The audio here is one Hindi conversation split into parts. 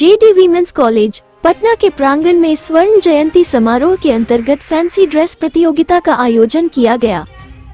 जेडी वीमेंस कॉलेज पटना के प्रांगण में स्वर्ण जयंती समारोह के अंतर्गत फैंसी ड्रेस प्रतियोगिता का आयोजन किया गया।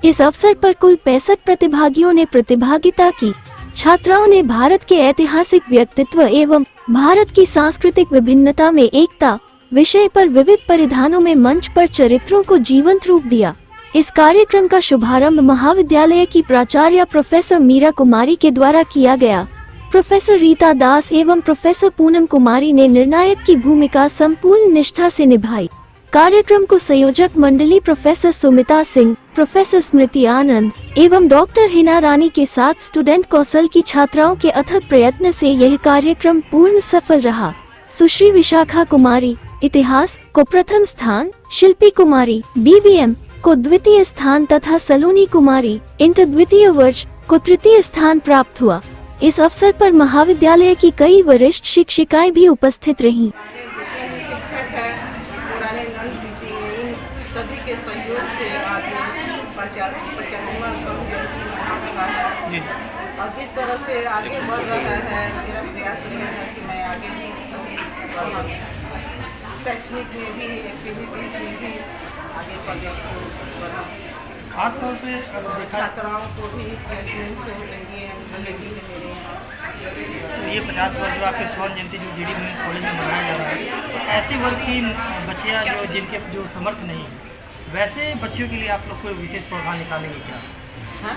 इस अवसर पर कुल 65 प्रतिभागियों ने प्रतिभागिता की। छात्राओं ने भारत के ऐतिहासिक व्यक्तित्व एवं भारत की सांस्कृतिक विभिन्नता में एकता विषय पर विविध परिधानों में मंच पर चरित्रों को जीवंत रूप दिया। इस कार्यक्रम का शुभारंभ महाविद्यालय की प्राचार्य प्रोफेसर मीरा कुमारी के द्वारा किया गया। प्रोफेसर रीता दास एवं प्रोफेसर पूनम कुमारी ने निर्णायक की भूमिका संपूर्ण निष्ठा से निभाई। कार्यक्रम को संयोजक मंडली प्रोफेसर सुमिता सिंह, प्रोफेसर स्मृति आनंद एवं डॉक्टर हिना रानी के साथ स्टूडेंट कौशल की छात्राओं के अथक प्रयत्न से यह कार्यक्रम पूर्ण सफल रहा। सुश्री विशाखा कुमारी इतिहास को प्रथम स्थान, शिल्पी कुमारी बीबीएम को द्वितीय स्थान तथा सलोनी कुमारी इंटर द्वितीय वर्ष को तृतीय स्थान प्राप्त हुआ। इस अवसर पर महाविद्यालय की कई वरिष्ठ शिक्षिकाएं भी उपस्थित रहीं। शिक्षक है, पुराने सभी के सहयोग से आज 50वां स्वर्ण जयंती मना रहा है और जिस तरह से आगे बढ़ रहा है, मेरा प्रयास यह है कि मैं आगे भी शैक्षणिक में भी एक्टिविटीज में भी आगे प्रदेश को बढ़ाऊं। खासतौर पे छात्राओं को भी प्लेसमेंट लेंगे मेरे यहाँ। तो ये 50 वर्ष जो आपके स्वर्ण जयंती जो जेडी वीमेंस कॉलेज में मनाया जा रहा है, तो ऐसे वर्ग की बच्चियाँ जिनके जो समर्थ नहीं है, वैसे बच्चियों के लिए आप लोग कोई विशेष प्रोग्राम निकालेंगे क्या? हाँ,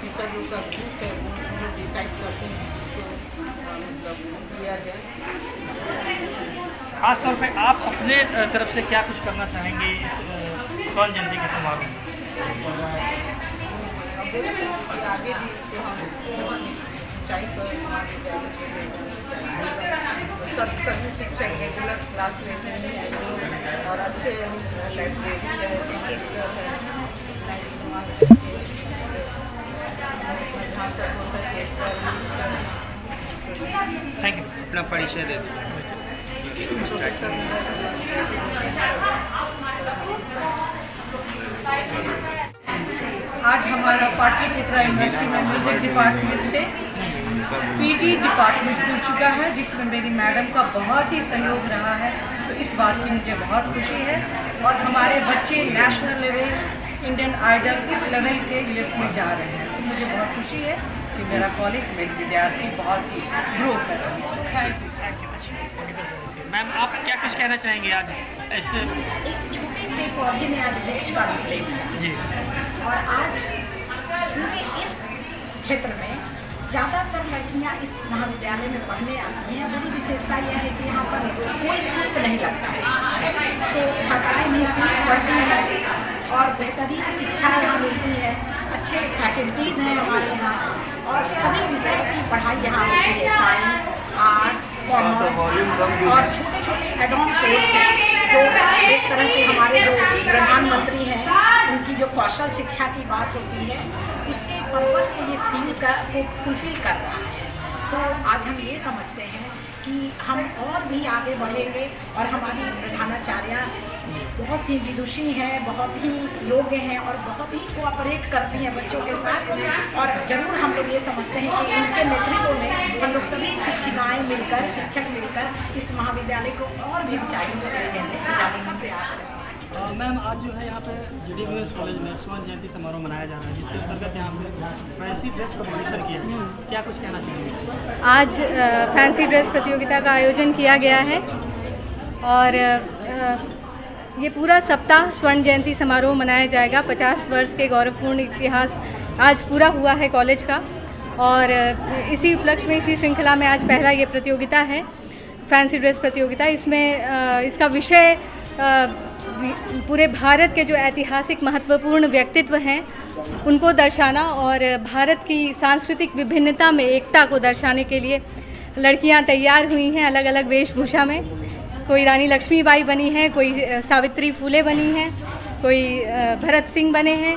टीचर लोग का ग्रुप है, वो डिसाइड करते हैं किया जाए। खासतौर पे आप अपने तरफ से क्या कुछ करना चाहेंगे इस स्वर्ण जयंती के समारोह में? आगे भी इसको हम ऊंचाई पर सभी शिक्षक रेगुलर क्लास लेते हैं और अच्छे लाइब्रेरी थैंक यू। अपना परिचय दे दें। आज हमारा पाटलिपुत्रा यूनिवर्सिटी में म्यूजिक डिपार्टमेंट से पीजी डिपार्टमेंट खुल चुका है, जिसमें मेरी मैडम का बहुत ही सहयोग रहा है। तो इस बात की मुझे बहुत खुशी है और हमारे बच्चे नेशनल लेवल, इंडियन आइडल इस लेवल के लिफ्ट में जा रहे हैं। तो मुझे बहुत खुशी है कि मेरा कॉलेज में विद्यार्थी बहुत ही ग्रो कर रहे हैं। Thank you. मैम, आप क्या कुछ कहना चाहेंगे आज इस एक छोटे से पौधे में आज वृक्ष का रूप ले लिया जी? और आज पूरे इस क्षेत्र में ज़्यादातर लड़कियां इस महाविद्यालय में पढ़ने आती हैं। बड़ी विशेषता यह है कि यहाँ पर कोई शुल्क नहीं लगता है, तो छात्राएं निःशुल्क पढ़ती हैं और बेहतरीन शिक्षा यहाँ मिलती है। अच्छे फैकल्टीज़ हैं हमारे यहाँ और सभी विषय की पढ़ाई यहाँ होती है। साइंस, आर्ट्स, कॉमर्स और छोटे छोटे एड ऑन कोर्स हैं जो एक तरह से हमारे जो प्रधानमंत्री हैं उनकी जो कौशल शिक्षा की बात होती है उसके पर्पस को ये फुलफिल कर रहा है। तो आज हम ये समझते हैं कि हम और भी आगे बढ़ेंगे और हमारी प्रधानाचार्य बहुत ही विदुषी हैं, बहुत ही योग्य हैं और बहुत ही कोऑपरेट करती हैं बच्चों के साथ। और ज़रूर हम लोग ये समझते हैं कि इनके नेतृत्व में हम लोग सभी शिक्षिकाएं मिलकर, शिक्षक मिलकर इस महाविद्यालय को और भी ऊंचाइयों पर ले जाने का प्रयास करें। मैम, आज जो है यहाँ पे जेडी वीमेंस कॉलेज में स्वर्ण जयंती समारोह मनाया जा रहा है, जिसके अंतर्गत यहाँ पे फैंसी ड्रेस कॉम्पिटिशन किया। क्या कुछ कहना चाहिए? आज फैंसी ड्रेस प्रतियोगिता का आयोजन किया गया है और ये पूरा सप्ताह स्वर्ण जयंती समारोह मनाया जाएगा। 50 वर्ष के गौरवपूर्ण इतिहास आज पूरा हुआ है कॉलेज का और इसी उपलक्ष्य में, इसी श्रृंखला में आज पहला ये प्रतियोगिता है, फैंसी ड्रेस प्रतियोगिता। इसमें इसका विषय पूरे भारत के जो ऐतिहासिक महत्वपूर्ण व्यक्तित्व हैं उनको दर्शाना और भारत की सांस्कृतिक विभिन्नता में एकता को दर्शाने के लिए लड़कियां तैयार हुई हैं अलग अलग वेशभूषा में। कोई रानी लक्ष्मीबाई बनी है, कोई सावित्री फूले बनी हैं, कोई भरत सिंह बने हैं।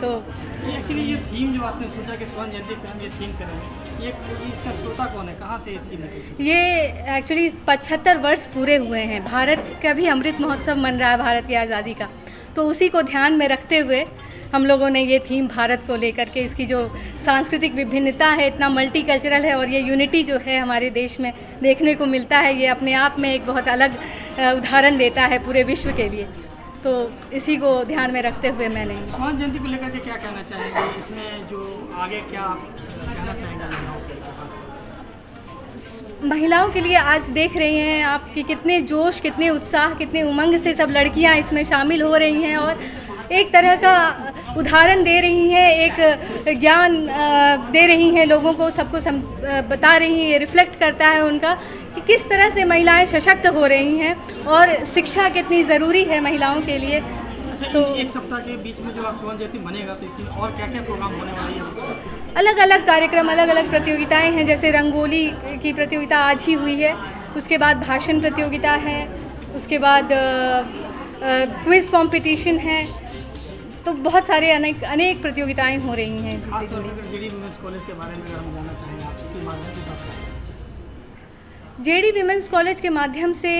तो एक्चुअली ये थीम जो आपने सोचा कि स्वर्ण जयंती पे हम ये थीम करेंगे, ये इसका श्रोता कौन है, कहाँ से ये थीम निकली? ये एक्चुअली 75 वर्ष पूरे हुए हैं, भारत का भी अमृत महोत्सव मन रहा है भारत की आज़ादी का, तो उसी को ध्यान में रखते हुए हम लोगों ने ये थीम भारत को लेकर के, इसकी जो सांस्कृतिक विभिन्नता है, इतना मल्टी कल्चरल है, और ये यूनिटी जो है हमारे देश में देखने को मिलता है, ये अपने आप में एक बहुत अलग उदाहरण देता है पूरे विश्व के लिए। तो इसी को ध्यान में रखते हुए मैंने स्वर्ण जयंती को लेकर के क्या कहना चाहेंगे, इसमें जो आगे क्या कहना चाहेंगे महिलाओं के लिए? आज देख रही हैं आप कि कितने जोश, कितने उत्साह, कितने उमंग से सब लड़कियां इसमें शामिल हो रही हैं और एक तरह का उदाहरण दे रही हैं, एक ज्ञान दे रही हैं लोगों को, सबको बता रही हैं। ये रिफ्लेक्ट करता है उनका कि किस तरह से महिलाएं सशक्त हो रही हैं और शिक्षा कितनी ज़रूरी है महिलाओं के लिए। तो एक सप्ताह के बीच में जो आप स्वर्ण जयंती बनेगा, तो इसमें और क्या क्या प्रोग्राम होने वाली है? अलग अलग कार्यक्रम, अलग अलग प्रतियोगिताएं हैं, जैसे रंगोली की प्रतियोगिता आज ही हुई है, उसके बाद भाषण प्रतियोगिता है, उसके बाद क्विज़ कंपटीशन है, तो बहुत सारे अनेक प्रतियोगिताएं हो रही हैं इससे जुड़ी। जेडी विमेंस कॉलेज के बारे में अगर हम जानना चाहें आपके माध्यम से? जेडी विमेंस कॉलेज के माध्यम से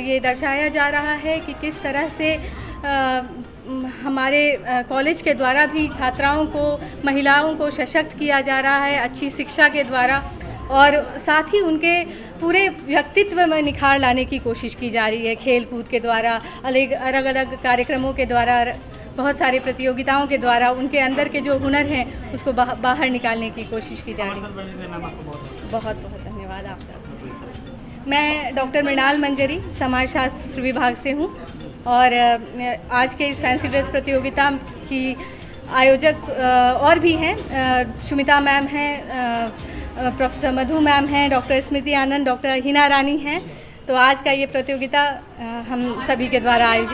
ये दर्शाया जा रहा है कि किस तरह से हमारे कॉलेज के द्वारा भी छात्राओं को, महिलाओं को सशक्त किया जा रहा है अच्छी शिक्षा के द्वारा, और साथ ही उनके पूरे व्यक्तित्व में निखार लाने की कोशिश की जा रही है खेल कूद के द्वारा, अलग अलग कार्यक्रमों के द्वारा, बहुत सारी प्रतियोगिताओं के द्वारा उनके अंदर के जो हुनर हैं उसको बाहर निकालने की कोशिश की जा रही है। बहुत बहुत धन्यवाद आपका। मैं डॉक्टर मृणाल मंजरी समाजशास्त्र विभाग से हूँ और आज के इस फैंसी ड्रेस प्रतियोगिता की आयोजक और भी हैं, सुमिता मैम हैं, प्रोफेसर मधु मैम हैं, डॉक्टर स्मृति आनंद, डॉक्टर हिना रानी हैं। तो आज का ये प्रतियोगिता हम सभी के द्वारा आयोजित